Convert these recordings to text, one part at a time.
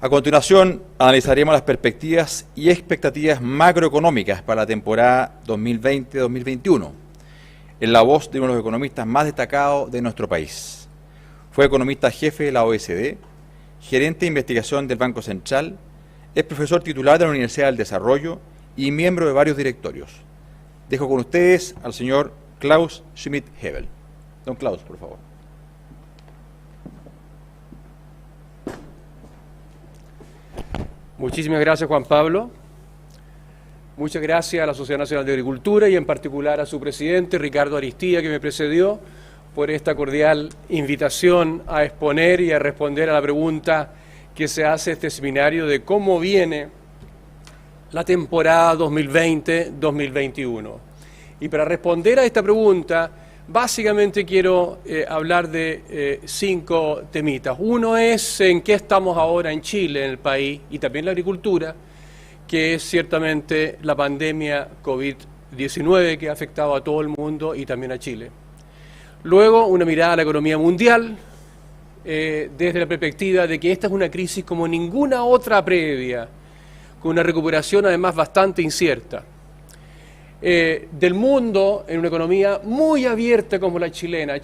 A continuación, analizaremos las perspectivas y expectativas macroeconómicas para la temporada 2020-2021, en la voz de uno de los economistas más destacados de nuestro país. Fue economista jefe de la OECD, gerente de investigación del Banco Central, es profesor titular de la Universidad del Desarrollo y miembro de varios directorios. Dejo con ustedes al señor Klaus Schmidt-Hebel. Don Klaus, por favor. Muchísimas gracias, Juan Pablo. Muchas gracias a la Sociedad Nacional de Agricultura y en particular a su presidente, Ricardo Aristía, que me precedió, por esta cordial invitación a exponer y a responder a la pregunta que se hace este seminario de cómo viene la temporada 2020-2021. Y para responder a esta pregunta, básicamente quiero hablar de 5 temitas. Uno es en qué estamos ahora en Chile, en el país, y también la agricultura, que es ciertamente la pandemia COVID-19 que ha afectado a todo el mundo y también a Chile. Luego, una mirada a la economía mundial, desde la perspectiva de que esta es una crisis como ninguna otra previa, con una recuperación además bastante incierta. Del mundo en una economía muy abierta como la chilena.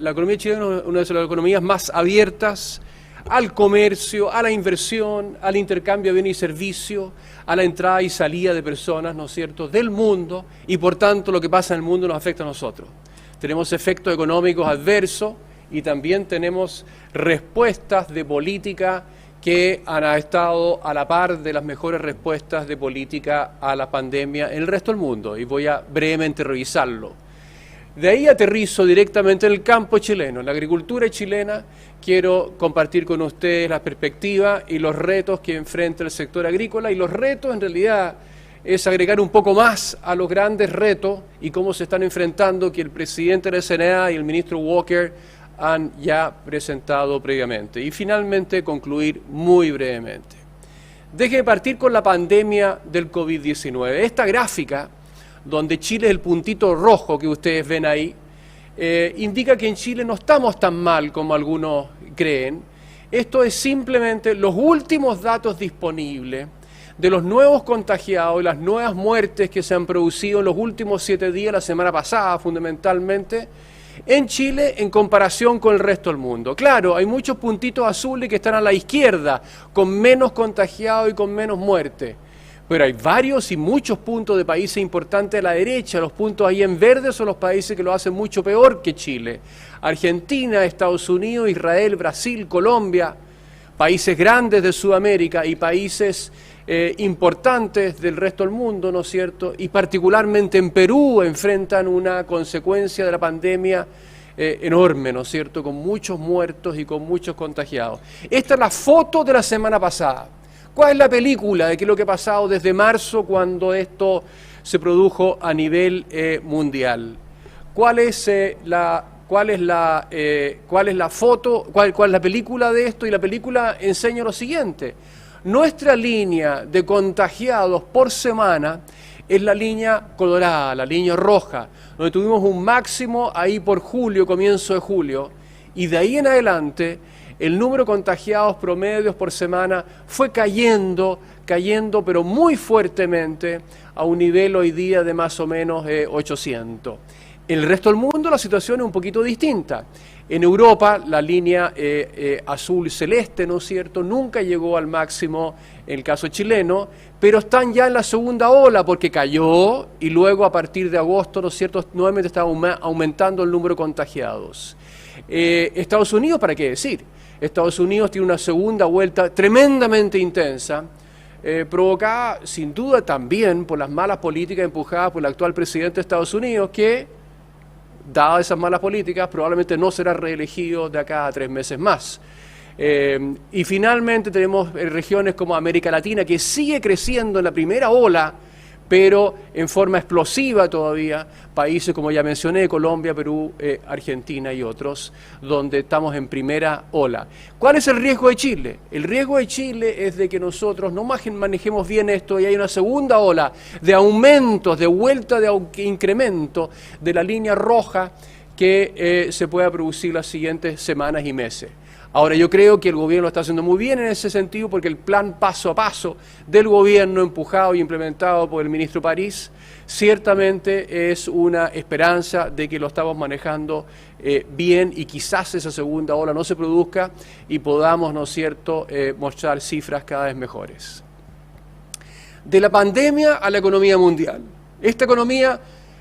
La economía chilena es una de las economías más abiertas al comercio, a la inversión, al intercambio de bienes y servicios, a la entrada y salida de personas, ¿no es cierto?, del mundo, y por tanto lo que pasa en el mundo nos afecta a nosotros. Tenemos efectos económicos adversos y también tenemos respuestas de política que han estado a la par de las mejores respuestas de política a la pandemia en el resto del mundo, y voy a brevemente revisarlo. De ahí aterrizo directamente en el campo chileno, en la agricultura chilena. Quiero compartir con ustedes la perspectiva y los retos que enfrenta el sector agrícola, y los retos en realidad es agregar un poco más a los grandes retos y cómo se están enfrentando que el presidente de la CNA y el ministro Walker han ya presentado previamente. Y finalmente concluir muy brevemente. Déjenme partir con la pandemia del COVID-19. Esta gráfica, donde Chile es el puntito rojo que ustedes ven ahí, indica que en Chile no estamos tan mal como algunos creen. Esto es simplemente los últimos datos disponibles de los nuevos contagiados y las nuevas muertes que se han producido en los últimos 7 días, la semana pasada fundamentalmente, en Chile en comparación con el resto del mundo. Claro, hay muchos puntitos azules que están a la izquierda, con menos contagiados y con menos muertes. Pero hay varios y muchos puntos de países importantes a la derecha. Los puntos ahí en verde son los países que lo hacen mucho peor que Chile. Argentina, Estados Unidos, Israel, Brasil, Colombia, países grandes de Sudamérica y países importantes del resto del mundo, ¿no es cierto? Y particularmente en Perú enfrentan una consecuencia de la pandemia enorme, ¿no es cierto?, con muchos muertos y con muchos contagiados. Esta es la foto de la semana pasada. ¿Cuál es la película de qué es lo que ha pasado desde marzo, cuando esto se produjo a nivel mundial? ¿Cuál es la foto, cuál es la película de esto? Y la película enseña lo siguiente. Nuestra línea de contagiados por semana es la línea colorada, la línea roja, donde tuvimos un máximo ahí por julio, comienzo de julio, y de ahí en adelante el número de contagiados promedios por semana fue cayendo, pero muy fuertemente, a un nivel hoy día de más o menos 800. En el resto del mundo la situación es un poquito distinta. En Europa la línea azul celeste, ¿no es cierto?, nunca llegó al máximo en el caso chileno, pero están ya en la segunda ola porque cayó y luego a partir de agosto, ¿no es cierto?, nuevamente está aumentando el número de contagiados. Estados Unidos, ¿para qué decir? Estados Unidos tiene una segunda vuelta tremendamente intensa, provocada sin duda también por las malas políticas empujadas por el actual presidente de Estados Unidos, que, dadas esas malas políticas, probablemente no será reelegido de acá a 3 meses más. Y finalmente tenemos regiones como América Latina, que sigue creciendo en la primera ola, pero en forma explosiva todavía, países como ya mencioné, Colombia, Perú, Argentina y otros, donde estamos en primera ola. ¿Cuál es el riesgo de Chile? El riesgo de Chile es de que nosotros no manejemos bien esto y hay una segunda ola de aumentos, de vuelta de incremento de la línea roja que se pueda producir las siguientes semanas y meses. Ahora, yo creo que el gobierno lo está haciendo muy bien en ese sentido porque el plan paso a paso del gobierno empujado y implementado por el ministro París ciertamente es una esperanza de que lo estamos manejando bien y quizás esa segunda ola no se produzca y podamos, ¿no es cierto?, mostrar cifras cada vez mejores. De la pandemia a la economía mundial. Esta economía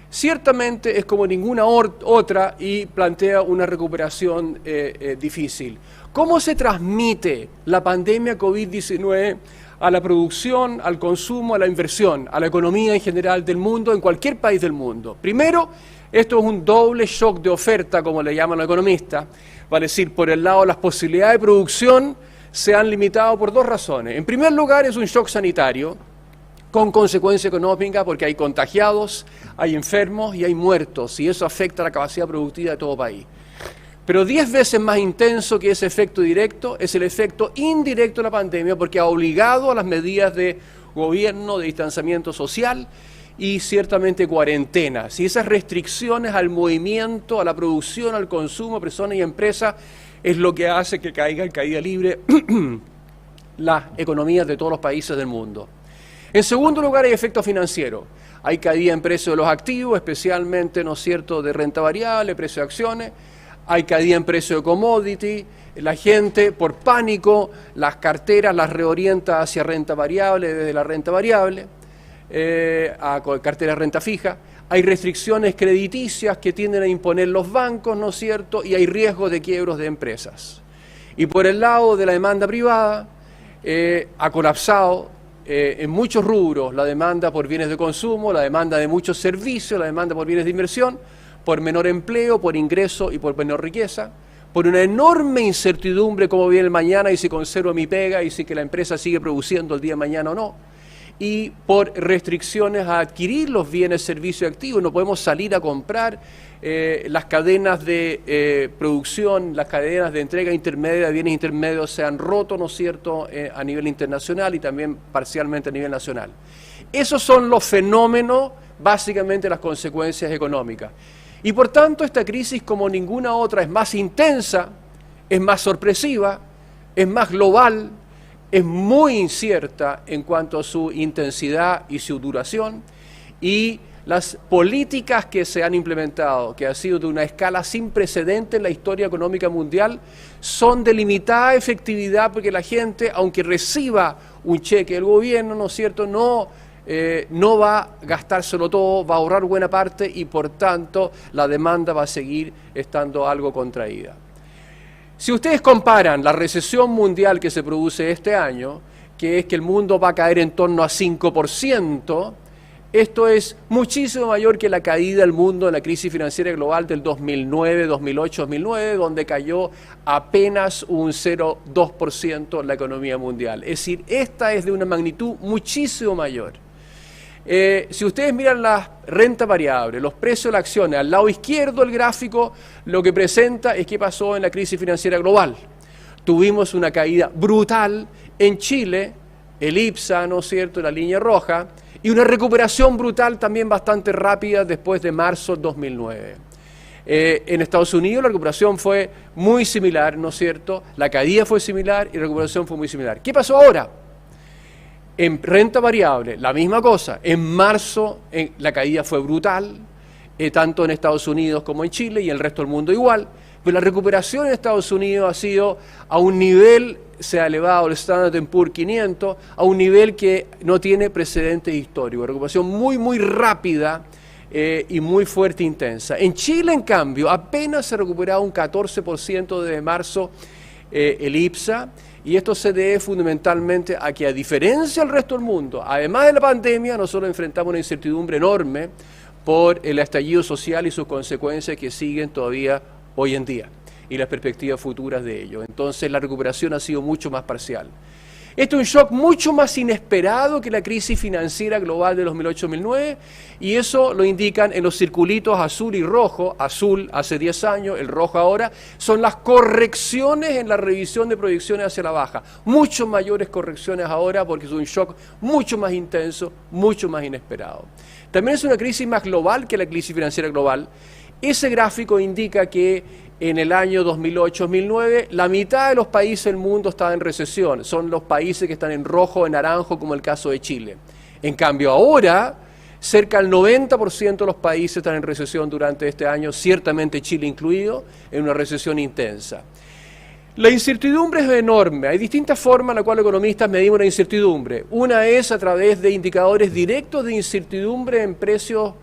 ciertamente es como ninguna otra y plantea una recuperación difícil. ¿Cómo se transmite la pandemia COVID-19 a la producción, al consumo, a la inversión, a la economía en general del mundo, en cualquier país del mundo? Primero, esto es un doble shock de oferta, como le llaman los economistas, vale decir, por el lado las posibilidades de producción se han limitado por dos razones. En primer lugar, es un shock sanitario, con consecuencia económica porque hay contagiados, hay enfermos y hay muertos, y eso afecta la capacidad productiva de todo país. Pero 10 veces más intenso que ese efecto directo es el efecto indirecto de la pandemia porque ha obligado a las medidas de gobierno, de distanciamiento social y ciertamente cuarentenas. Y esas restricciones al movimiento, a la producción, al consumo, personas y empresas, es lo que hace que caiga en caída libre las economías de todos los países del mundo. En segundo lugar, hay efecto financiero. Hay caída en precio de los activos, especialmente, ¿no es cierto?, de renta variable, precio de acciones. Hay caída en precio de commodity. La gente, por pánico, las carteras las reorienta hacia renta variable, desde la renta variable, a carteras de renta fija. Hay restricciones crediticias que tienden a imponer los bancos, ¿no es cierto?, y hay riesgos de quiebros de empresas. Y por el lado de la demanda privada, ha colapsado en muchos rubros la demanda por bienes de consumo, la demanda de muchos servicios, la demanda por bienes de inversión, por menor empleo, por ingreso y por menor riqueza, por una enorme incertidumbre cómo viene el mañana y si conservo mi pega y si que la empresa sigue produciendo el día de mañana o no, y por restricciones a adquirir los bienes, servicios y activos. No podemos salir a comprar, las cadenas de producción, las cadenas de entrega intermedia de bienes intermedios se han roto, ¿no es cierto?, a nivel internacional y también parcialmente a nivel nacional. Esos son los fenómenos, básicamente las consecuencias económicas. Y por tanto esta crisis, como ninguna otra, es más intensa, es más sorpresiva, es más global, es muy incierta en cuanto a su intensidad y su duración, y las políticas que se han implementado, que ha sido de una escala sin precedente en la historia económica mundial, son de limitada efectividad porque la gente, aunque reciba un cheque del gobierno, ¿no es cierto?, no va a gastárselo todo, va a ahorrar buena parte y por tanto la demanda va a seguir estando algo contraída. Si ustedes comparan la recesión mundial que se produce este año, que es que el mundo va a caer en torno a 5%, esto es muchísimo mayor que la caída del mundo en la crisis financiera global del 2009, 2008, 2009, donde cayó apenas un 0,2% la economía mundial. Es decir, esta es de una magnitud muchísimo mayor. Si ustedes miran la renta variable, los precios de las acciones, al lado izquierdo del gráfico, lo que presenta es qué pasó en la crisis financiera global. Tuvimos una caída brutal en Chile, el IPSA, ¿no es cierto?, la línea roja, y una recuperación brutal también bastante rápida después de marzo de 2009. En Estados Unidos la recuperación fue muy similar, ¿no es cierto?, la caída fue similar y la recuperación fue muy similar. ¿Qué pasó ahora? En renta variable, la misma cosa. En marzo la caída fue brutal, tanto en Estados Unidos como en Chile y en el resto del mundo igual. Pero la recuperación en Estados Unidos ha sido a un nivel, se ha elevado el Standard & Poor's 500, a un nivel que no tiene precedentes históricos. Recuperación muy, muy rápida y muy fuerte e intensa. En Chile, en cambio, apenas se ha recuperado un 14% desde marzo el IPSA. Y esto se debe fundamentalmente a que, a diferencia del resto del mundo, además de la pandemia, nosotros enfrentamos una incertidumbre enorme por el estallido social y sus consecuencias que siguen todavía hoy en día y las perspectivas futuras de ello. Entonces la recuperación ha sido mucho más parcial. Esto es un shock mucho más inesperado que la crisis financiera global de 2008-2009 y eso lo indican en los circulitos azul y rojo. Azul hace 10 años, el rojo ahora, son las correcciones en la revisión de proyecciones hacia la baja. Mucho mayores correcciones ahora porque es un shock mucho más intenso, mucho más inesperado. También es una crisis más global que la crisis financiera global. Ese gráfico indica que en el año 2008-2009, la mitad de los países del mundo estaban en recesión. Son los países que están en rojo, en naranjo, como el caso de Chile. En cambio, ahora, cerca del 90% de los países están en recesión durante este año, ciertamente Chile incluido, en una recesión intensa. La incertidumbre es enorme. Hay distintas formas en las cuales los economistas medimos la incertidumbre. Una es a través de indicadores directos de incertidumbre en precios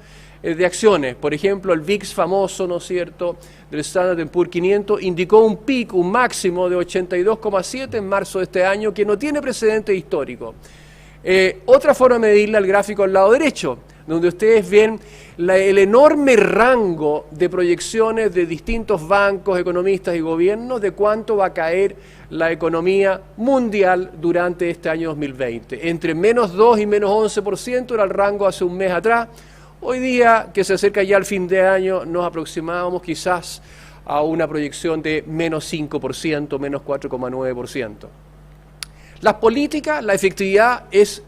de acciones. Por ejemplo, el VIX famoso, ¿no es cierto?, del Standard & Poor's 500 indicó un pico, un máximo de 82,7 en marzo de este año, que no tiene precedente histórico. Otra forma de medirla, el gráfico al lado derecho, donde ustedes ven el enorme rango de proyecciones de distintos bancos, economistas y gobiernos de cuánto va a caer la economía mundial durante este año 2020. Entre menos 2 y menos 11% era el rango hace un mes atrás. Hoy día, que se acerca ya al fin de año, nos aproximábamos quizás a una proyección de menos 5%, menos 4,9%. Las políticas, la efectividad es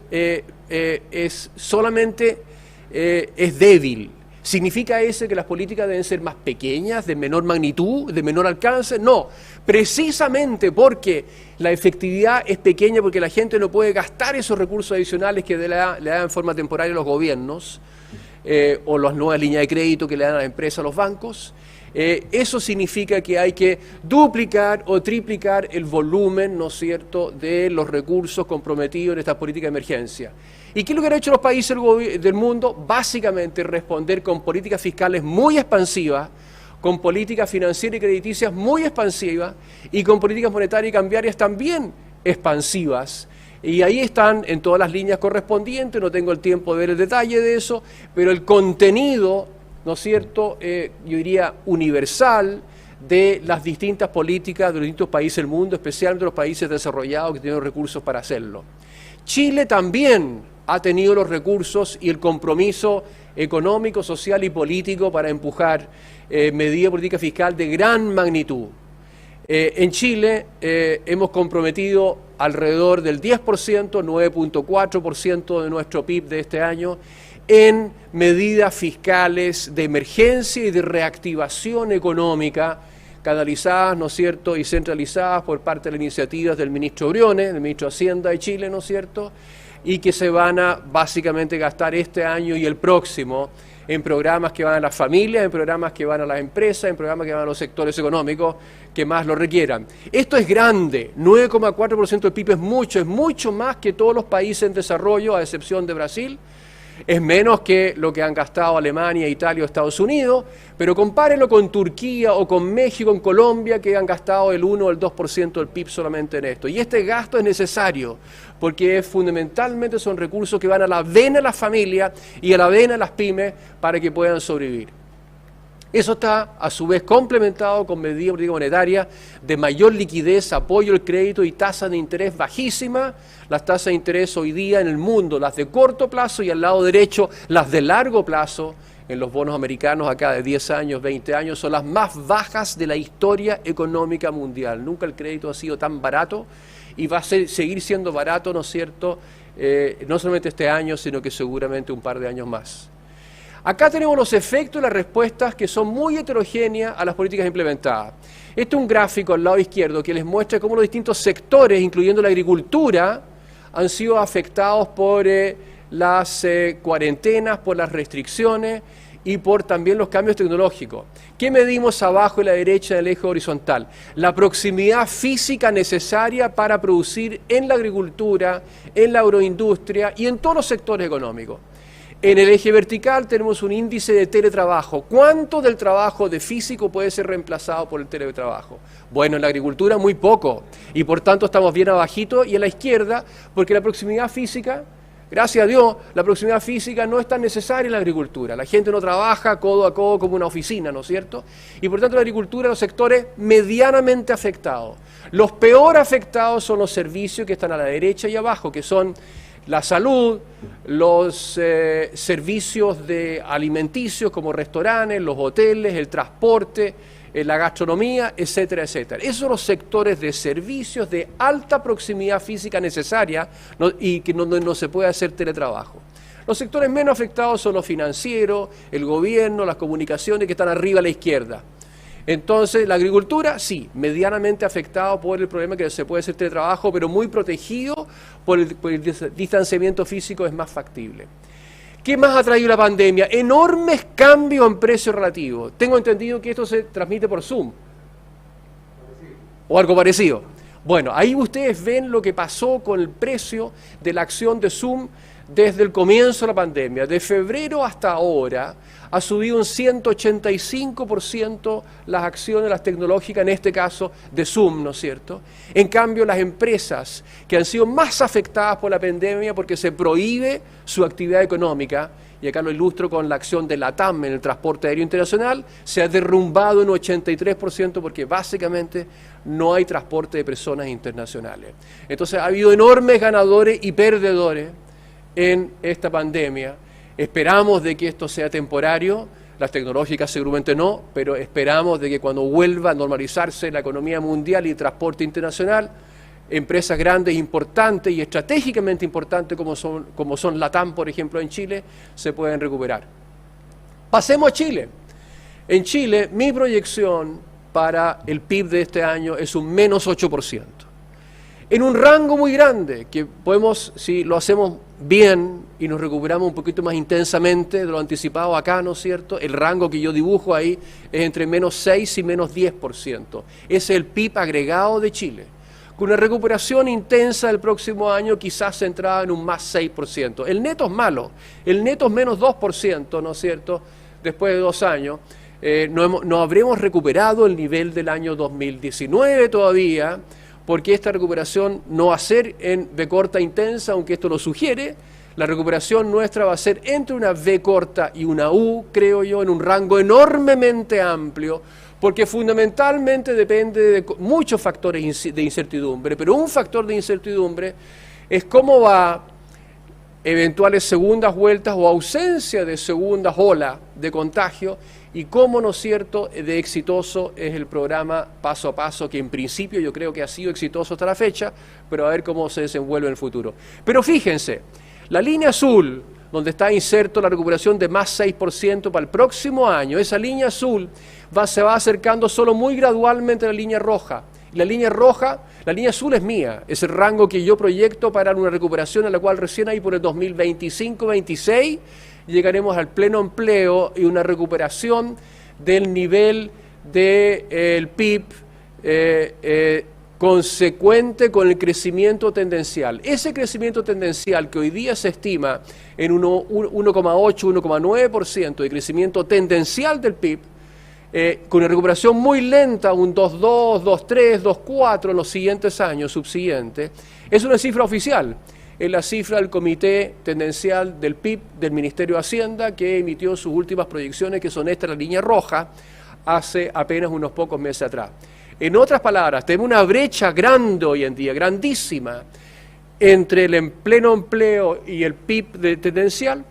débil. ¿Significa eso que las políticas deben ser más pequeñas, de menor magnitud, de menor alcance? No, precisamente porque la efectividad es pequeña, porque la gente no puede gastar esos recursos adicionales que le dan en forma temporaria los gobiernos, o las nuevas líneas de crédito que le dan a las empresas, a los bancos. Eso significa que hay que duplicar o triplicar el volumen, ¿no es cierto?, de los recursos comprometidos en esta política de emergencia. ¿Y qué es lo que han hecho los países del mundo? Básicamente responder con políticas fiscales muy expansivas, con políticas financieras y crediticias muy expansivas y con políticas monetarias y cambiarias también expansivas. Y ahí están en todas las líneas correspondientes, no tengo el tiempo de ver el detalle de eso, pero el contenido, ¿no es cierto?, yo diría universal, de las distintas políticas de los distintos países del mundo, especialmente los países desarrollados que tienen recursos para hacerlo. Chile también ha tenido los recursos y el compromiso económico, social y político para empujar medidas de política fiscal de gran magnitud. En Chile hemos comprometido alrededor del 10%, 9.4% de nuestro PIB de este año, en medidas fiscales de emergencia y de reactivación económica, canalizadas, ¿no es cierto?, y centralizadas por parte de las iniciativas del ministro Briones, del ministro de Hacienda de Chile, ¿no es cierto?, y que se van a básicamente gastar este año y el próximo en programas que van a las familias, en programas que van a las empresas, en programas que van a los sectores económicos que más lo requieran. Esto es grande, 9,4% del PIB es mucho más que todos los países en desarrollo, a excepción de Brasil. Es menos que lo que han gastado Alemania, Italia o Estados Unidos, pero compárenlo con Turquía o con México, con Colombia, que han gastado el 1 o el 2% del PIB solamente en esto. Y este gasto es necesario, porque fundamentalmente son recursos que van a la vena de las familias y a la vena de las pymes para que puedan sobrevivir. Eso está, a su vez, complementado con medidas de política monetaria de mayor liquidez, apoyo al crédito y tasas de interés bajísimas. Las tasas de interés hoy día en el mundo, las de corto plazo y al lado derecho, las de largo plazo, en los bonos americanos acá de 10 años, 20 años, son las más bajas de la historia económica mundial. Nunca el crédito ha sido tan barato y va a seguir siendo barato, ¿no es cierto?, no solamente este año, sino que seguramente un par de años más. Acá tenemos los efectos y las respuestas que son muy heterogéneas a las políticas implementadas. Este es un gráfico al lado izquierdo que les muestra cómo los distintos sectores, incluyendo la agricultura, han sido afectados por las cuarentenas, por las restricciones y por también los cambios tecnológicos. ¿Qué medimos abajo a la derecha del eje horizontal? La proximidad física necesaria para producir en la agricultura, en la agroindustria y en todos los sectores económicos. En el eje vertical tenemos un índice de teletrabajo. ¿Cuánto del trabajo de físico puede ser reemplazado por el teletrabajo? Bueno, en la agricultura muy poco, y por tanto estamos bien abajito, y a la izquierda, porque la proximidad física, gracias a Dios, la proximidad física no es tan necesaria en la agricultura. La gente no trabaja codo a codo como una oficina, ¿no es cierto? Y por tanto la agricultura, los sectores medianamente afectados. Los peor afectados son los servicios que están a la derecha y abajo, que son la salud, los servicios alimenticios como restaurantes, los hoteles, el transporte, la gastronomía, etcétera, etcétera. Esos son los sectores de servicios de alta proximidad física necesaria y que no se puede hacer teletrabajo. Los sectores menos afectados son los financieros, el gobierno, las comunicaciones que están arriba a la izquierda. Entonces, la agricultura, sí, medianamente afectado por el problema que se puede hacer teletrabajo, pero muy protegido por el distanciamiento físico, es más factible. ¿Qué más ha traído la pandemia? Enormes cambios en precios relativos. Tengo entendido que esto se transmite por Zoom. O algo parecido. Bueno, ahí ustedes ven lo que pasó con el precio de la acción de Zoom desde el comienzo de la pandemia. De febrero hasta ahora ha subido un 185% las acciones, las tecnológicas, en este caso de Zoom, ¿no es cierto? En cambio, las empresas que han sido más afectadas por la pandemia porque se prohíbe su actividad económica, y acá lo ilustro con la acción de LATAM en el transporte aéreo internacional, se ha derrumbado en un 83% porque básicamente no hay transporte de personas internacionales. Entonces ha habido enormes ganadores y perdedores en esta pandemia. Esperamos de que esto sea temporario, las tecnológicas seguramente no, pero esperamos de que cuando vuelva a normalizarse la economía mundial y el transporte internacional, empresas grandes, importantes y estratégicamente importantes como son LATAM, por ejemplo, en Chile, se pueden recuperar. Pasemos a Chile. En Chile, mi proyección para el PIB de este año es un menos 8%. En un rango muy grande, que podemos, si lo hacemos bien y nos recuperamos un poquito más intensamente de lo anticipado acá, ¿no es cierto? El rango que yo dibujo ahí es entre menos 6 y menos 10%. Ese es el PIB agregado de Chile, con una recuperación intensa el próximo año, quizás centrada en un más 6%. El neto es malo, el neto es menos 2%, ¿no es cierto?, después de 2 años. No habremos recuperado el nivel del año 2019 todavía, porque esta recuperación no va a ser en V corta intensa, aunque esto lo sugiere. La recuperación nuestra va a ser entre una V corta y una U, creo yo, en un rango enormemente amplio, porque fundamentalmente depende de muchos factores de incertidumbre, pero un factor de incertidumbre es cómo va eventuales segundas vueltas o ausencia de segundas olas de contagio y cómo, ¿no es cierto?, de exitoso es el programa paso a paso, que en principio yo creo que ha sido exitoso hasta la fecha, pero a ver cómo se desenvuelve en el futuro. Pero fíjense, la línea azul, donde está inserto la recuperación de más 6% para el próximo año, esa línea azul se va acercando solo muy gradualmente a la línea roja. La línea roja, la línea azul es mía, es el rango que yo proyecto para una recuperación a la cual recién ahí por el 2025-26 llegaremos al pleno empleo y una recuperación del nivel del PIB consecuente con el crecimiento tendencial. Ese crecimiento tendencial que hoy día se estima en 1,8-1,9% de crecimiento tendencial del PIB, con una recuperación muy lenta, un 2,2, 2,3, 2,4 en los siguientes años subsiguientes, es una cifra oficial. Es la cifra del Comité Tendencial del PIB del Ministerio de Hacienda, que emitió sus últimas proyecciones, que son estas, la línea roja, hace apenas unos pocos meses atrás. En otras palabras, tenemos una brecha grande hoy en día, grandísima, entre el pleno empleo y el PIB tendencial.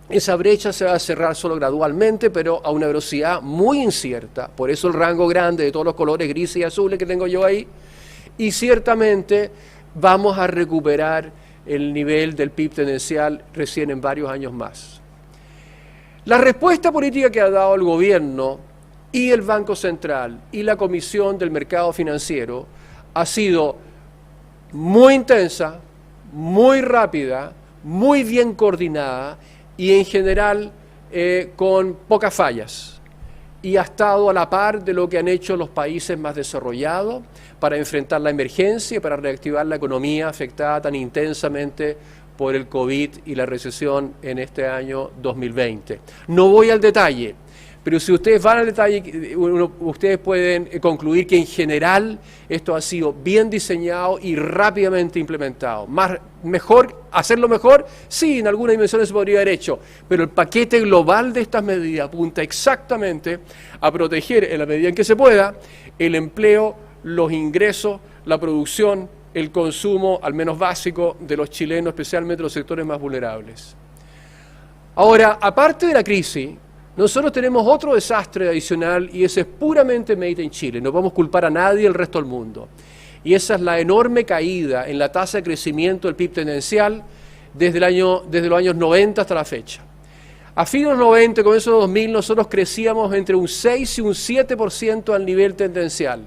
Esa brecha se va a cerrar solo gradualmente, pero a una velocidad muy incierta. Por eso el rango grande de todos los colores grises y azules que tengo yo ahí. Y ciertamente vamos a recuperar el nivel del PIB tendencial recién en varios años más. La respuesta política que ha dado el gobierno y el Banco Central y la Comisión del Mercado Financiero ha sido muy intensa, muy rápida, muy bien coordinada y en general con pocas fallas. Y ha estado a la par de lo que han hecho los países más desarrollados para enfrentar la emergencia y para reactivar la economía afectada tan intensamente por el COVID y la recesión en este año 2020. No voy al detalle, pero si ustedes van al detalle, ustedes pueden concluir que en general esto ha sido bien diseñado y rápidamente implementado. ¿Hacerlo mejor? Sí, en algunas dimensiones se podría haber hecho, pero el paquete global de estas medidas apunta exactamente a proteger, en la medida en que se pueda, el empleo, los ingresos, la producción, el consumo, al menos básico, de los chilenos, especialmente los sectores más vulnerables. Ahora, aparte de la crisis, nosotros tenemos otro desastre adicional y ese es puramente made in Chile. No podemos culpar a nadie del resto del mundo. Y esa es la enorme caída en la tasa de crecimiento del PIB tendencial desde los años 90 hasta la fecha. A fines de los 90, comienzo de 2000, nosotros crecíamos entre un 6 y un 7% al nivel tendencial.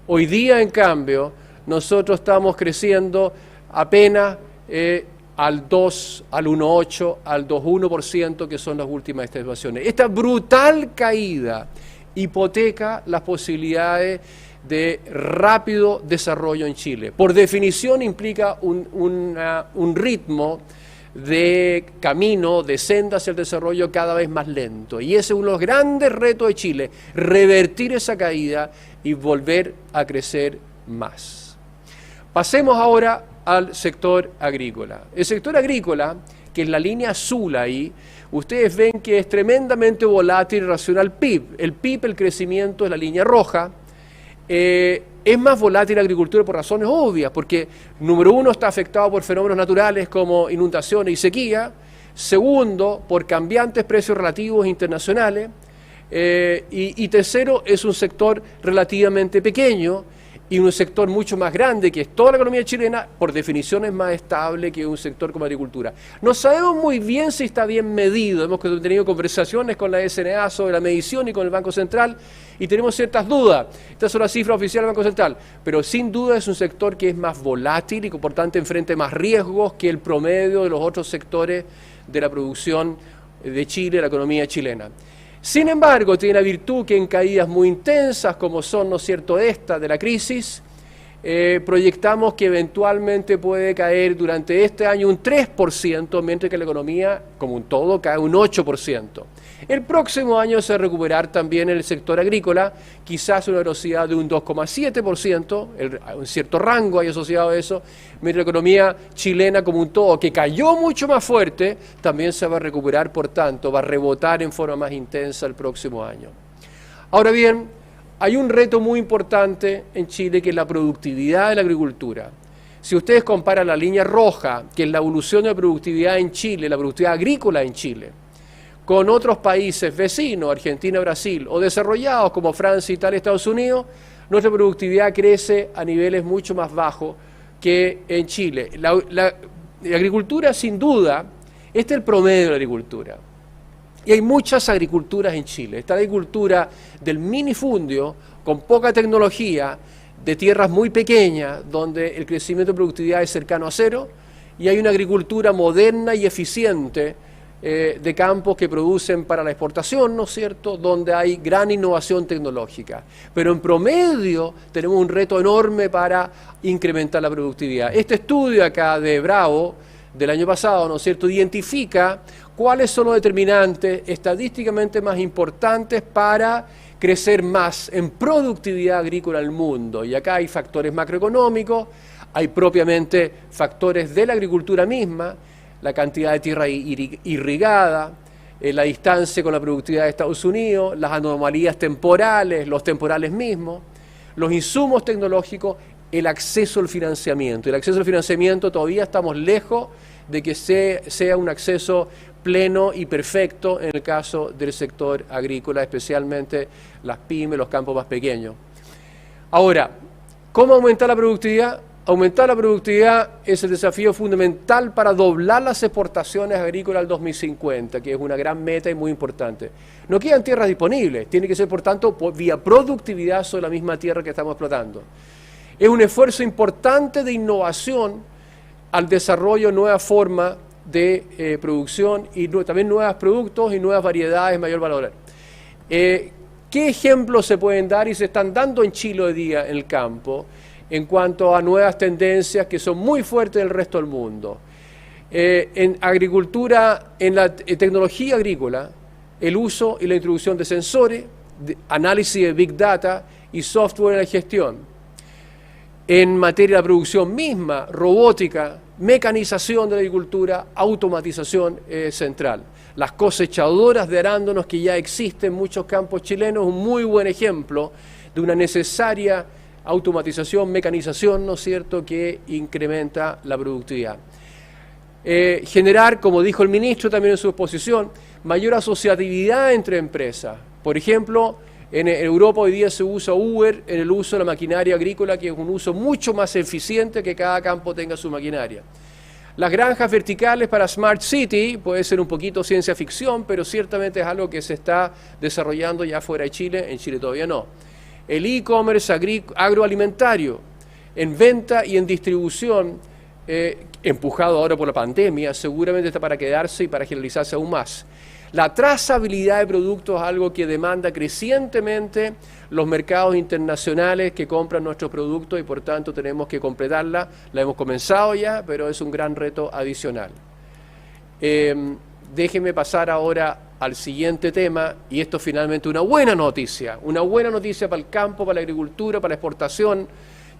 Hoy día, en cambio, nosotros estamos creciendo apenas al 2, al 1,8, al 2,1%, que son las últimas estimaciones. Esta brutal caída hipoteca las posibilidades de rápido desarrollo en Chile. Por definición implica un ritmo de camino, de senda hacia el desarrollo cada vez más lento. Y ese es uno de los grandes retos de Chile, revertir esa caída y volver a crecer más. Pasemos ahora al sector agrícola. El sector agrícola, que es la línea azul ahí, ustedes ven que es tremendamente volátil en relación al PIB. El PIB, el crecimiento, es la línea roja. Es más volátil la agricultura por razones obvias, porque número uno está afectado por fenómenos naturales como inundaciones y sequía, segundo por cambiantes precios relativos internacionales, y tercero es un sector relativamente pequeño y un sector mucho más grande, que es toda la economía chilena, por definición es más estable que un sector como agricultura. No sabemos muy bien si está bien medido, hemos tenido conversaciones con la SNA sobre la medición y con el Banco Central, y tenemos ciertas dudas. Estas son las cifras oficiales del Banco Central, pero sin duda es un sector que es más volátil y que por tanto enfrenta más riesgos que el promedio de los otros sectores de la producción de Chile, la economía chilena. Sin embargo, tiene la virtud que en caídas muy intensas, como son, ¿no es cierto?, esta de la crisis, proyectamos que eventualmente puede caer durante este año un 3%, mientras que la economía, como un todo, cae un 8%. El próximo año se va a recuperar también el sector agrícola, quizás una velocidad de un 2,7%, un cierto rango hay asociado a eso, mientras la economía chilena como un todo, que cayó mucho más fuerte, también se va a recuperar, por tanto, va a rebotar en forma más intensa el próximo año. Ahora bien, hay un reto muy importante en Chile, que es la productividad de la agricultura. Si ustedes comparan la línea roja, que es la evolución de la productividad en Chile, la productividad agrícola en Chile, con otros países vecinos, Argentina, Brasil, o desarrollados como Francia, Italia, Estados Unidos, nuestra productividad crece a niveles mucho más bajos que en Chile. La agricultura, sin duda, este es el promedio de la agricultura. Y hay muchas agriculturas en Chile. Está la agricultura del minifundio, con poca tecnología, de tierras muy pequeñas, donde el crecimiento de productividad es cercano a cero, y hay una agricultura moderna y eficiente de campos que producen para la exportación, ¿no es cierto?, donde hay gran innovación tecnológica. Pero en promedio tenemos un reto enorme para incrementar la productividad. Este estudio acá de Bravo, del año pasado, ¿no es cierto?, identifica cuáles son los determinantes estadísticamente más importantes para crecer más en productividad agrícola en el mundo. Y acá hay factores macroeconómicos, hay propiamente factores de la agricultura misma, la cantidad de tierra irrigada, la distancia con la productividad de Estados Unidos, las anomalías temporales, los temporales mismos, los insumos tecnológicos, el acceso al financiamiento. El acceso al financiamiento todavía estamos lejos de que sea un acceso pleno y perfecto en el caso del sector agrícola, especialmente las pymes, los campos más pequeños. Ahora, ¿cómo aumentar la productividad? Aumentar la productividad es el desafío fundamental para doblar las exportaciones agrícolas al 2050, que es una gran meta y muy importante. No quedan tierras disponibles, tiene que ser, por tanto, vía productividad sobre la misma tierra que estamos explotando. Es un esfuerzo importante de innovación al desarrollo de nuevas formas de producción y también nuevos productos y nuevas variedades de mayor valor. ¿Qué ejemplos se pueden dar y se están dando en Chile hoy día en el campo en cuanto a nuevas tendencias que son muy fuertes en el resto del mundo? En agricultura, en la tecnología agrícola, el uso y la introducción de sensores, de análisis de Big Data y software en la gestión. En materia de producción misma, robótica, mecanización de la agricultura, automatización central. Las cosechadoras de arándanos que ya existen en muchos campos chilenos, un muy buen ejemplo de una necesaria automatización, mecanización, ¿no es cierto?, que incrementa la productividad. Generar, como dijo el ministro también en su exposición, mayor asociatividad entre empresas. Por ejemplo, en Europa hoy día se usa Uber en el uso de la maquinaria agrícola, que es un uso mucho más eficiente que cada campo tenga su maquinaria. Las granjas verticales para Smart City puede ser un poquito ciencia ficción, pero ciertamente es algo que se está desarrollando ya fuera de Chile, en Chile todavía no. El e-commerce agroalimentario, en venta y en distribución, empujado ahora por la pandemia, seguramente está para quedarse y para generalizarse aún más. La trazabilidad de productos es algo que demanda crecientemente los mercados internacionales que compran nuestros productos y por tanto tenemos que completarla. La hemos comenzado ya, pero es un gran reto adicional. Déjenme pasar ahora al siguiente tema, y esto es finalmente una buena noticia para el campo, para la agricultura, para la exportación,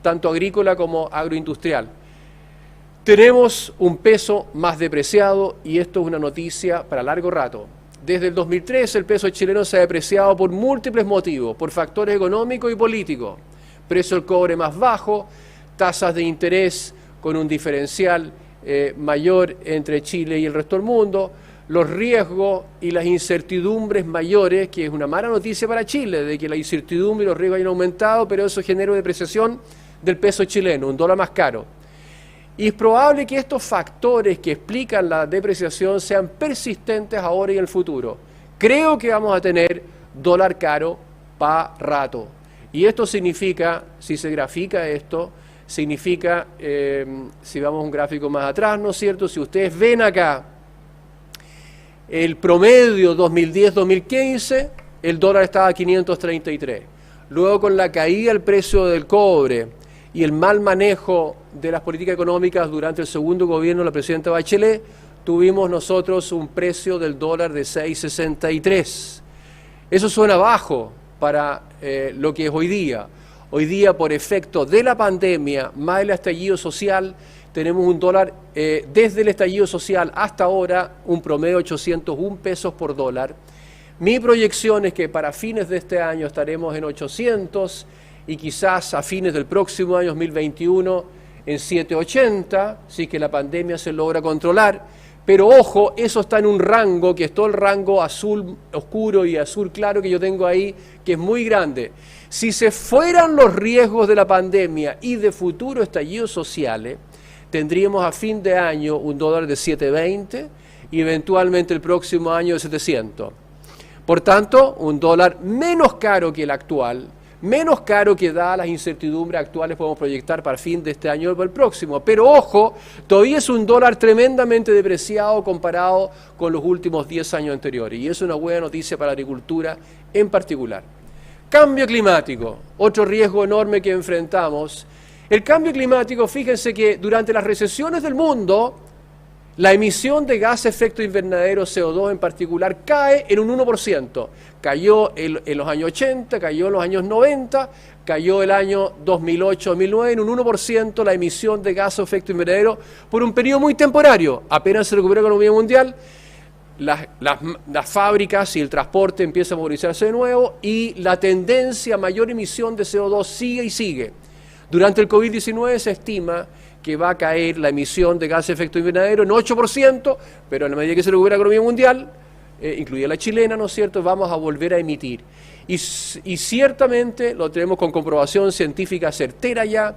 tanto agrícola como agroindustrial. Tenemos un peso más depreciado y esto es una noticia para largo rato. Desde el 2003 el peso chileno se ha depreciado por múltiples motivos, por factores económicos y políticos. Precio del cobre más bajo, tasas de interés con un diferencial mayor entre Chile y el resto del mundo, los riesgos y las incertidumbres mayores, que es una mala noticia para Chile, de que la incertidumbre y los riesgos hayan aumentado, pero eso genera una depreciación del peso chileno, un dólar más caro. Y es probable que estos factores que explican la depreciación sean persistentes ahora y en el futuro. Creo que vamos a tener dólar caro para rato. Y esto significa, si se grafica esto, significa, si vamos a un gráfico más atrás, ¿no es cierto? Si ustedes ven acá el promedio 2010-2015, el dólar estaba a 533. Luego con la caída del precio del cobre y el mal manejo de las políticas económicas durante el segundo gobierno de la presidenta Bachelet, tuvimos nosotros un precio del dólar de 6.63. Eso suena bajo para lo que es hoy día. Hoy día, por efecto de la pandemia, más el estallido social, tenemos un dólar, desde el estallido social hasta ahora, un promedio de 801 pesos por dólar. Mi proyección es que para fines de este año estaremos en 800 y quizás a fines del próximo año 2021 en 780, si que la pandemia se logra controlar. Pero ojo, eso está en un rango, que es todo el rango azul oscuro y azul claro que yo tengo ahí, que es muy grande. Si se fueran los riesgos de la pandemia y de futuros estallidos sociales, tendríamos a fin de año un dólar de 7.20 y eventualmente el próximo año de 700. Por tanto, un dólar menos caro que el actual, menos caro que dadas las incertidumbres actuales podemos proyectar para el fin de este año o el próximo. Pero ojo, todavía es un dólar tremendamente depreciado comparado con los últimos 10 años anteriores. Y es una buena noticia para la agricultura en particular. Cambio climático, otro riesgo enorme que enfrentamos. El cambio climático, fíjense que durante las recesiones del mundo, la emisión de gas de efecto invernadero CO2 en particular cae en un 1%. Cayó en los años 80, cayó en los años 90, cayó el año 2008-2009 en un 1% la emisión de gas de efecto invernadero por un periodo muy temporario. Apenas se recuperó la economía mundial, las fábricas y el transporte empiezan a movilizarse de nuevo y la tendencia a mayor emisión de CO2 sigue y sigue. Durante el COVID-19 se estima que va a caer la emisión de gases de efecto invernadero en 8%, pero en la medida que se recupera la economía mundial, incluida la chilena, ¿no es cierto?, vamos a volver a emitir. Y ciertamente lo tenemos con comprobación científica certera ya,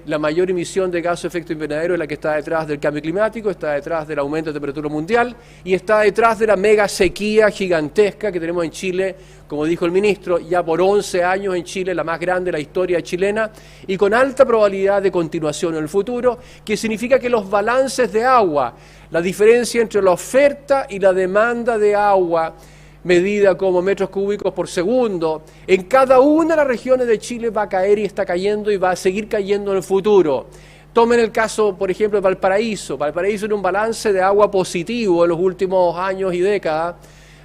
la mayor emisión de gases de efecto invernadero es la que está detrás del cambio climático, está detrás del aumento de temperatura mundial y está detrás de la mega sequía gigantesca que tenemos en Chile, como dijo el ministro, ya por 11 años en Chile, la más grande de la historia chilena, y con alta probabilidad de continuación en el futuro, que significa que los balances de agua, la diferencia entre la oferta y la demanda de agua, medida como metros cúbicos por segundo, en cada una de las regiones de Chile va a caer y está cayendo y va a seguir cayendo en el futuro. Tomen el caso, por ejemplo, de Valparaíso. Valparaíso tiene un balance de agua positivo en los últimos años y décadas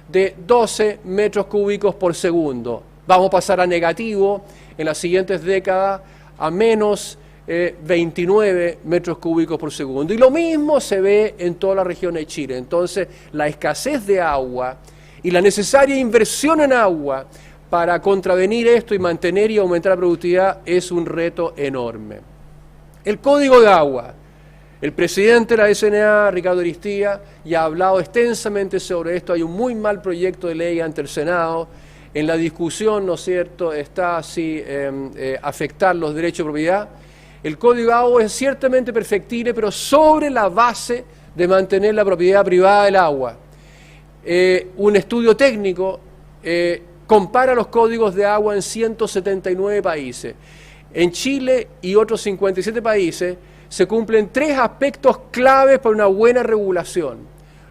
de 12 metros cúbicos por segundo. Vamos a pasar a negativo en las siguientes décadas a menos 29 metros cúbicos por segundo. Y lo mismo se ve en toda la región de Chile. Entonces, la escasez de agua y la necesaria inversión en agua para contravenir esto y mantener y aumentar la productividad es un reto enorme. El Código de Agua. El presidente de la SNA, Ricardo Aristía, ya ha hablado extensamente sobre esto. Hay un muy mal proyecto de ley ante el Senado. En la discusión, ¿no es cierto?, está así afectar los derechos de propiedad. El Código de Agua es ciertamente perfectible, pero sobre la base de mantener la propiedad privada del agua. Un estudio técnico compara los códigos de agua en 179 países. En Chile y otros 57 países se cumplen 3 aspectos claves para una buena regulación.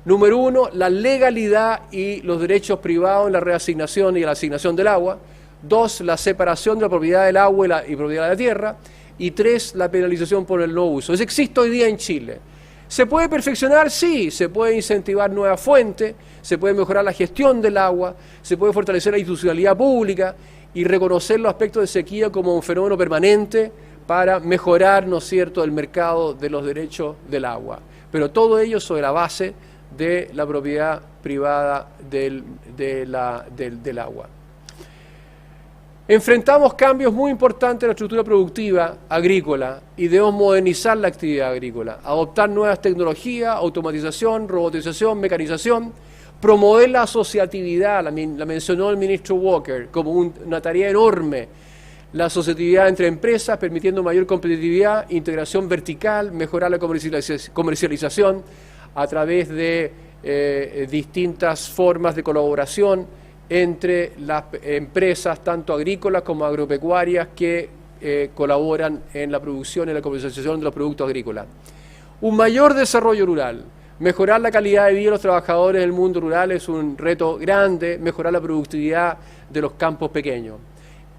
Número 1, la legalidad y los derechos privados en la reasignación y la asignación del agua. 2, la separación de la propiedad del agua y propiedad de la tierra. Y 3, la penalización por el no uso. Eso existe hoy día en Chile. ¿Se puede perfeccionar? Sí. Se puede incentivar nuevas fuentes, se puede mejorar la gestión del agua, se puede fortalecer la institucionalidad pública y reconocer los aspectos de sequía como un fenómeno permanente para mejorar, ¿no es cierto?, el mercado de los derechos del agua. Pero todo ello sobre la base de la propiedad privada del agua. Enfrentamos cambios muy importantes en la estructura productiva agrícola y debemos modernizar la actividad agrícola, adoptar nuevas tecnologías, automatización, robotización, mecanización, promover la asociatividad, la mencionó el ministro Walker, como una tarea enorme, la asociatividad entre empresas, permitiendo mayor competitividad, integración vertical, mejorar la comercialización a través de distintas formas de colaboración entre las empresas, tanto agrícolas como agropecuarias, que colaboran en la producción y la comercialización de los productos agrícolas. Un mayor desarrollo rural. Mejorar la calidad de vida de los trabajadores del mundo rural es un reto grande, mejorar la productividad de los campos pequeños.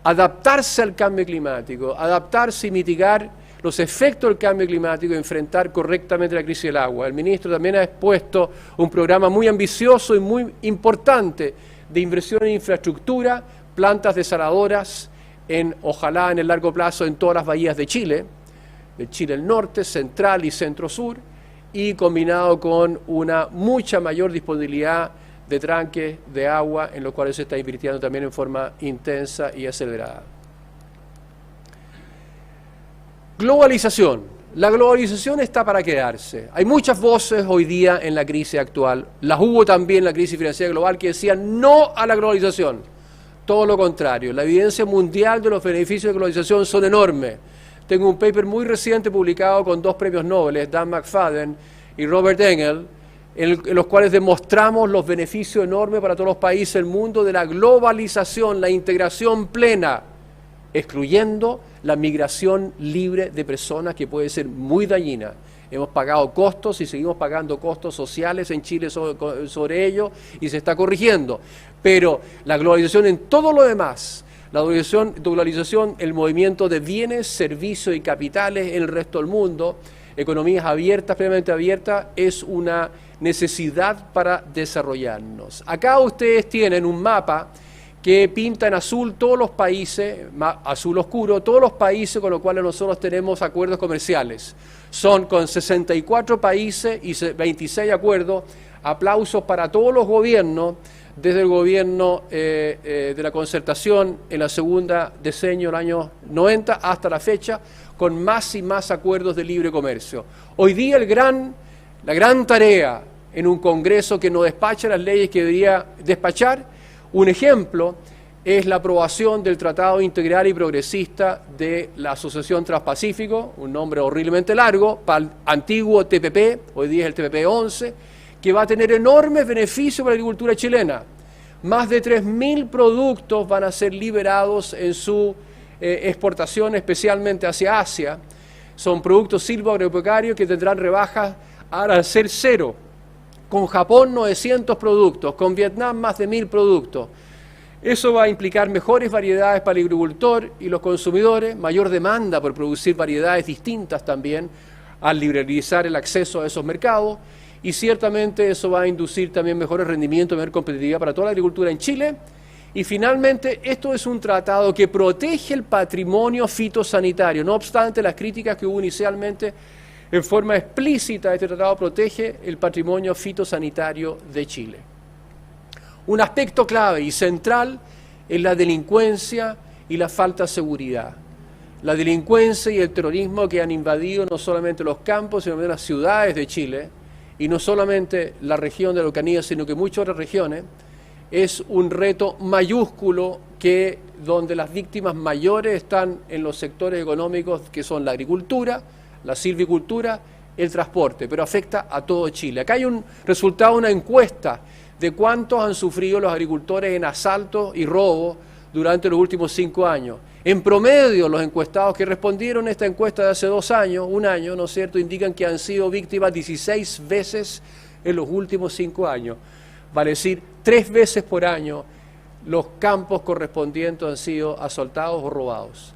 Adaptarse al cambio climático, adaptarse y mitigar los efectos del cambio climático y enfrentar correctamente la crisis del agua. El ministro también ha expuesto un programa muy ambicioso y muy importante de inversión en infraestructura, plantas desaladoras, ojalá en el largo plazo en todas las bahías de Chile del norte, central y centro-sur, y combinado con una mucha mayor disponibilidad de tranques de agua, en los cuales se está invirtiendo también en forma intensa y acelerada. Globalización. La globalización está para quedarse. Hay muchas voces hoy día en la crisis actual. Las hubo también en la crisis financiera global que decían no a la globalización. Todo lo contrario. La evidencia mundial de los beneficios de globalización son enormes. Tengo un paper muy reciente publicado con 2 premios Nobel, Dan McFadden y Robert Engel, en los cuales demostramos los beneficios enormes para todos los países del mundo de la globalización, la integración plena, excluyendo la migración libre de personas, que puede ser muy dañina. Hemos pagado costos y seguimos pagando costos sociales en Chile sobre ello, y se está corrigiendo. Pero la globalización en todo lo demás, la globalización, el movimiento de bienes, servicios y capitales en el resto del mundo, economías abiertas, plenamente abiertas, es una necesidad para desarrollarnos. Acá ustedes tienen un mapa que pinta en azul todos los países, azul oscuro, todos los países con los cuales nosotros tenemos acuerdos comerciales. Son con 64 países y 26 acuerdos. Aplausos para todos los gobiernos, desde el gobierno de la concertación en la segunda decenio del año 90 hasta la fecha, con más y más acuerdos de libre comercio. Hoy día la gran tarea en un Congreso que no despacha las leyes que debería despachar, un ejemplo es la aprobación del Tratado Integral y Progresista de la Asociación Transpacífico, un nombre horriblemente largo, para el antiguo TPP, hoy día es el TPP 11, que va a tener enormes beneficios para la agricultura chilena. Más de 3.000 productos van a ser liberados en su exportación, especialmente hacia Asia. Son productos silvoagropecuarios que tendrán rebajas al ser 0. Con Japón 900 productos, con Vietnam más de 1.000 productos. Eso va a implicar mejores variedades para el agricultor y los consumidores, mayor demanda por producir variedades distintas también, al liberalizar el acceso a esos mercados, y ciertamente eso va a inducir también mejores rendimientos, mayor competitividad para toda la agricultura en Chile. Y finalmente, esto es un tratado que protege el patrimonio fitosanitario, no obstante las críticas que hubo inicialmente. En forma explícita, este tratado protege el patrimonio fitosanitario de Chile. Un aspecto clave y central es la delincuencia y la falta de seguridad. La delincuencia y el terrorismo que han invadido no solamente los campos, sino también las ciudades de Chile, y no solamente la región de la Araucanía, sino que muchas otras regiones, es un reto mayúsculo que donde las víctimas mayores están en los sectores económicos que son la agricultura, la silvicultura, el transporte, pero afecta a todo Chile. Acá hay un resultado de una encuesta de cuántos han sufrido los agricultores en asaltos y robos durante los últimos 5 años. En promedio, los encuestados que respondieron a esta encuesta de hace 2 años, 1 año, ¿no es cierto?, indican que han sido víctimas 16 veces en los últimos 5 años. Vale decir, 3 veces por año los campos correspondientes han sido asaltados o robados.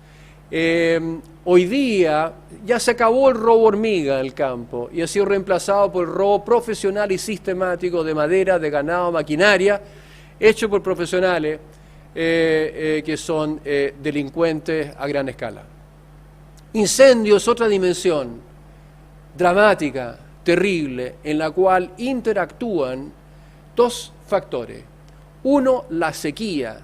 Hoy día ya se acabó el robo hormiga en el campo y ha sido reemplazado por el robo profesional y sistemático de madera, de ganado, maquinaria, hecho por profesionales que son delincuentes a gran escala. Incendios, otra dimensión dramática, terrible, en la cual interactúan 2 factores. Uno, la sequía,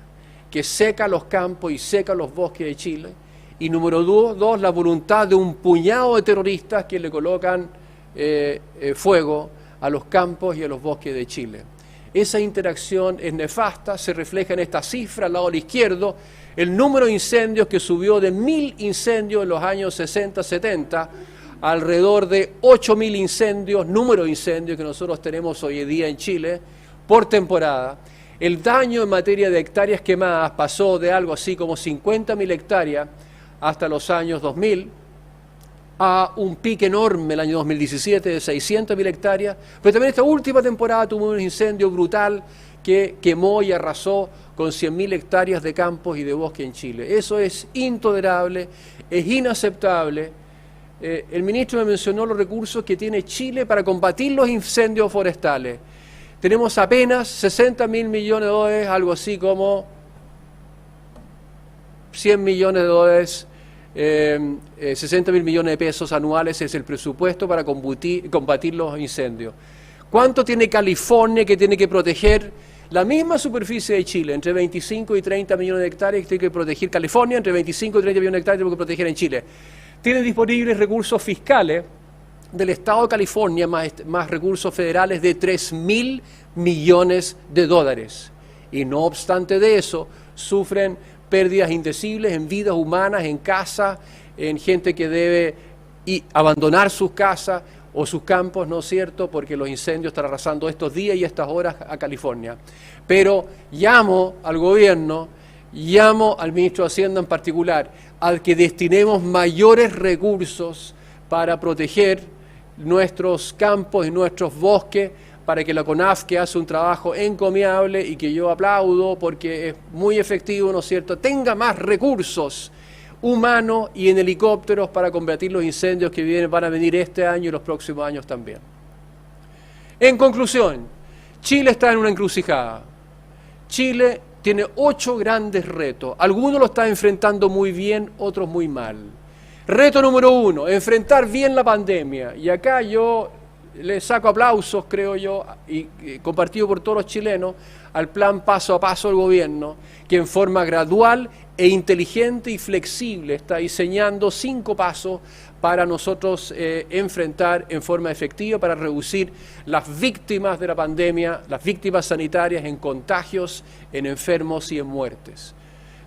que seca los campos y seca los bosques de Chile. Y número 2, la voluntad de un puñado de terroristas que le colocan fuego a los campos y a los bosques de Chile. Esa interacción es nefasta, se refleja en esta cifra al lado izquierdo, el número de incendios que subió de 1.000 incendios en los años 60-70, alrededor de 8.000 incendios, número de incendios que nosotros tenemos hoy en día en Chile, por temporada. El daño en materia de hectáreas quemadas pasó de algo así como 50.000 hectáreas hasta los años 2000, a un pique enorme el año 2017 de 600.000 hectáreas, pero también esta última temporada tuvo un incendio brutal que quemó y arrasó con 100.000 hectáreas de campos y de bosque en Chile. Eso es intolerable, es inaceptable. El ministro me mencionó los recursos que tiene Chile para combatir los incendios forestales. Tenemos apenas 60.000 millones de dólares, algo así como 100 millones de dólares, 60.000 millones de pesos anuales es el presupuesto para combatir los incendios. ¿Cuánto tiene California que tiene que proteger? La misma superficie de Chile, entre 25 y 30 millones de hectáreas que tiene que proteger California, entre 25 y 30 millones de hectáreas tiene que proteger en Chile. Tiene disponibles recursos fiscales del Estado de California, más recursos federales de 3.000 millones de dólares. Y no obstante de eso, sufren pérdidas indecibles en vidas humanas, en casas, en gente que debe abandonar sus casas o sus campos, ¿no es cierto?, porque los incendios están arrasando estos días y estas horas a California. Pero llamo al gobierno, llamo al ministro de Hacienda en particular, al que destinemos mayores recursos para proteger nuestros campos y nuestros bosques, para que la CONAF, que hace un trabajo encomiable y que yo aplaudo porque es muy efectivo, ¿no es cierto?, tenga más recursos humanos y en helicópteros para combatir los incendios que van a venir este año y los próximos años también. En conclusión, Chile está en una encrucijada. Chile tiene 8 grandes retos. Algunos lo están enfrentando muy bien, otros muy mal. Reto número 1, enfrentar bien la pandemia. Y acá yo le saco aplausos, creo yo, y compartido por todos los chilenos, al plan paso a paso del gobierno, que en forma gradual e inteligente y flexible está diseñando 5 pasos para nosotros enfrentar en forma efectiva, para reducir las víctimas de la pandemia, las víctimas sanitarias en contagios, en enfermos y en muertes.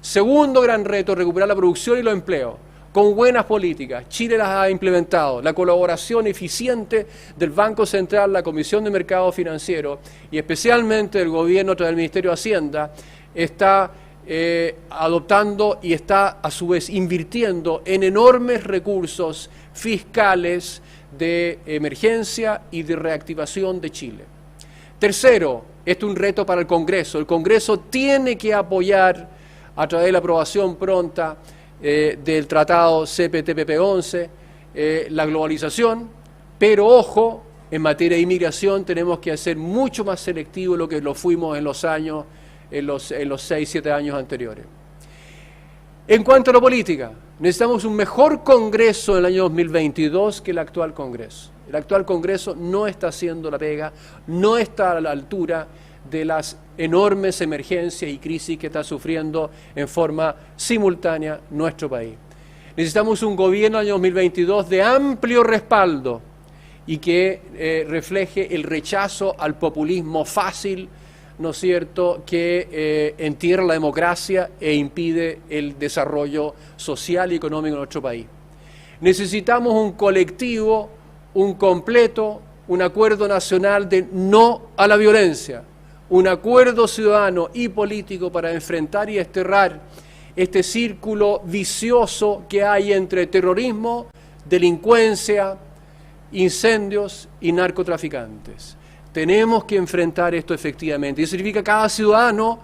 Segundo gran reto, recuperar la producción y los empleos. Con buenas políticas, Chile las ha implementado, la colaboración eficiente del Banco Central, la Comisión de Mercado Financiero y especialmente el gobierno a través del Ministerio de Hacienda está adoptando y está a su vez invirtiendo en enormes recursos fiscales de emergencia y de reactivación de Chile. Tercero, este es un reto para el Congreso. El Congreso tiene que apoyar a través de la aprobación pronta del tratado CPTPP-11, la globalización, pero ojo, en materia de inmigración tenemos que ser mucho más selectivos de lo que lo fuimos en los 6-7 años anteriores. En cuanto a la política, necesitamos un mejor Congreso en el año 2022 que el actual Congreso. El actual Congreso no está haciendo la pega, no está a la altura de las enormes emergencias y crisis que está sufriendo en forma simultánea nuestro país. Necesitamos un gobierno en el año 2022 de amplio respaldo y que refleje el rechazo al populismo fácil, ¿no es cierto?, que entierra la democracia e impide el desarrollo social y económico de nuestro país. Necesitamos un colectivo, un completo, un acuerdo nacional de no a la violencia, un acuerdo ciudadano y político para enfrentar y desterrar este círculo vicioso que hay entre terrorismo, delincuencia, incendios y narcotraficantes. Tenemos que enfrentar esto efectivamente. Y eso significa cada ciudadano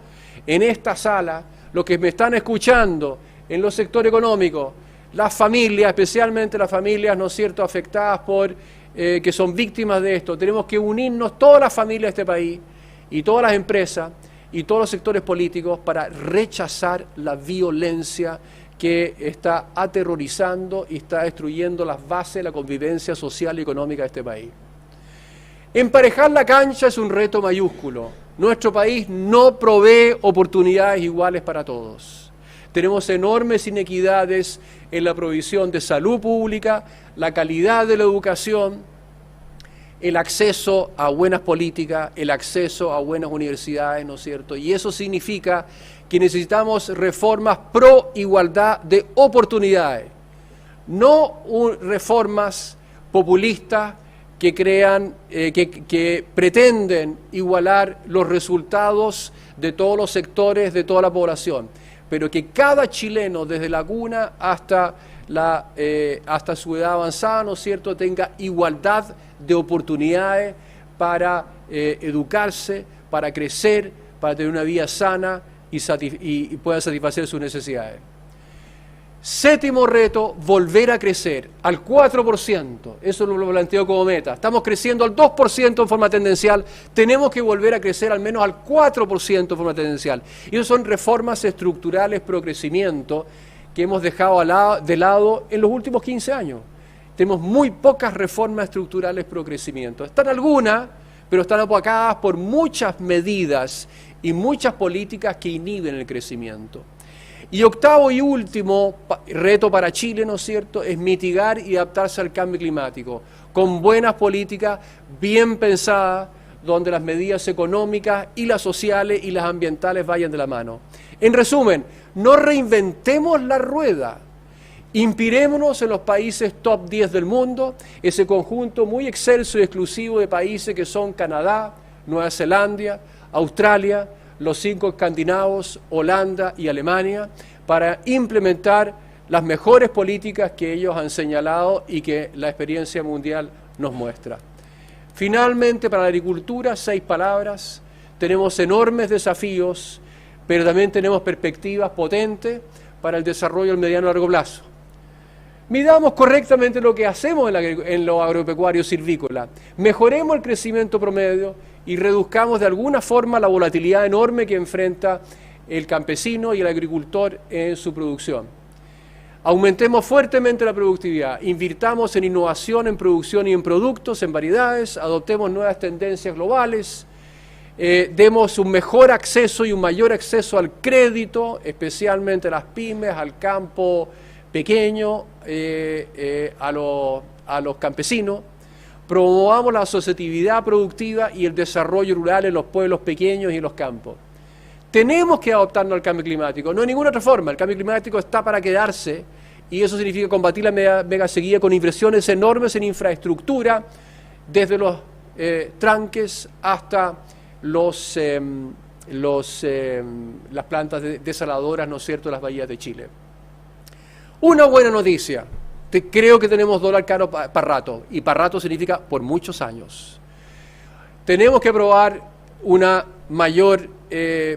en esta sala, los que me están escuchando en los sectores económicos, las familias, especialmente las familias, ¿no es cierto?, afectadas por, que son víctimas de esto. Tenemos que unirnos todas las familias de este país y todas las empresas y todos los sectores políticos para rechazar la violencia que está aterrorizando y está destruyendo las bases de la convivencia social y económica de este país. Emparejar la cancha es un reto mayúsculo. Nuestro país no provee oportunidades iguales para todos. Tenemos enormes inequidades en la provisión de salud pública, la calidad de la educación, el acceso a buenas políticas, el acceso a buenas universidades, ¿no es cierto? Y eso significa que necesitamos reformas pro igualdad de oportunidades, no reformas populistas que crean, que pretenden igualar los resultados de todos los sectores, de toda la población, pero que cada chileno, desde la cuna hasta su edad avanzada, ¿no es cierto?, tenga igualdad de oportunidades para educarse, para crecer, para tener una vida sana y pueda satisfacer sus necesidades. Séptimo reto, volver a crecer al 4%, eso lo planteo como meta. Estamos creciendo al 2% en forma tendencial, tenemos que volver a crecer al menos al 4% en forma tendencial. Y eso son reformas estructurales pro crecimiento que hemos dejado de lado en los últimos 15 años. Tenemos muy pocas reformas estructurales pro crecimiento. Están algunas, pero están opacadas por muchas medidas y muchas políticas que inhiben el crecimiento. Y octavo y último reto para Chile, ¿no es cierto?, es mitigar y adaptarse al cambio climático, con buenas políticas bien pensadas, donde las medidas económicas y las sociales y las ambientales vayan de la mano. En resumen, no reinventemos la rueda, inspirémonos en los países top 10 del mundo, ese conjunto muy excelso y exclusivo de países que son Canadá, Nueva Zelanda, Australia, los 5 escandinavos, Holanda y Alemania, para implementar las mejores políticas que ellos han señalado y que la experiencia mundial nos muestra. Finalmente, para la agricultura, 6 palabras. Tenemos enormes desafíos, pero también tenemos perspectivas potentes para el desarrollo del mediano y largo plazo. Midamos correctamente lo que hacemos en lo agropecuario silvícola. Mejoremos el crecimiento promedio y reduzcamos de alguna forma la volatilidad enorme que enfrenta el campesino y el agricultor en su producción. Aumentemos fuertemente la productividad, invirtamos en innovación, en producción y en productos, en variedades, adoptemos nuevas tendencias globales, demos un mejor acceso y un mayor acceso al crédito, especialmente a las pymes, al campo pequeño, a los campesinos. Promovamos la asociatividad productiva y el desarrollo rural en los pueblos pequeños y en los campos. Tenemos que adaptarnos al cambio climático, no hay ninguna otra forma. El cambio climático está para quedarse y eso significa combatir la megasequía con inversiones enormes en infraestructura, desde los tranques hasta las plantas desaladoras, ¿no es cierto?, de las bahías de Chile. Una buena noticia. Creo que tenemos dólar caro para rato, y para rato significa por muchos años. Tenemos que aprobar una mayor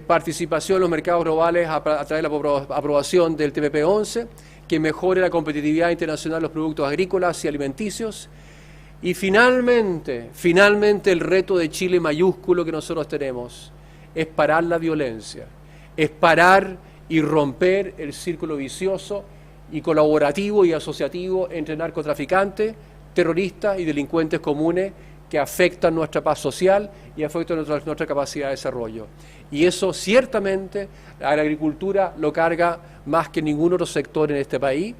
participación en los mercados globales a través de la aprobación del TPP-11, que mejore la competitividad internacional de los productos agrícolas y alimenticios. Y finalmente el reto de Chile mayúsculo que nosotros tenemos es parar la violencia, es parar y romper el círculo vicioso y colaborativo y asociativo entre narcotraficantes, terroristas y delincuentes comunes que afectan nuestra paz social y afectan nuestra capacidad de desarrollo. Y eso ciertamente a la agricultura lo carga más que ningún otro sector en este país,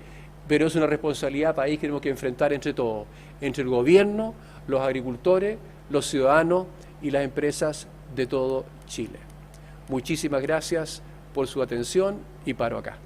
pero es una responsabilidad país que tenemos que enfrentar entre todos, entre el gobierno, los agricultores, los ciudadanos y las empresas de todo Chile. Muchísimas gracias por su atención y paro acá.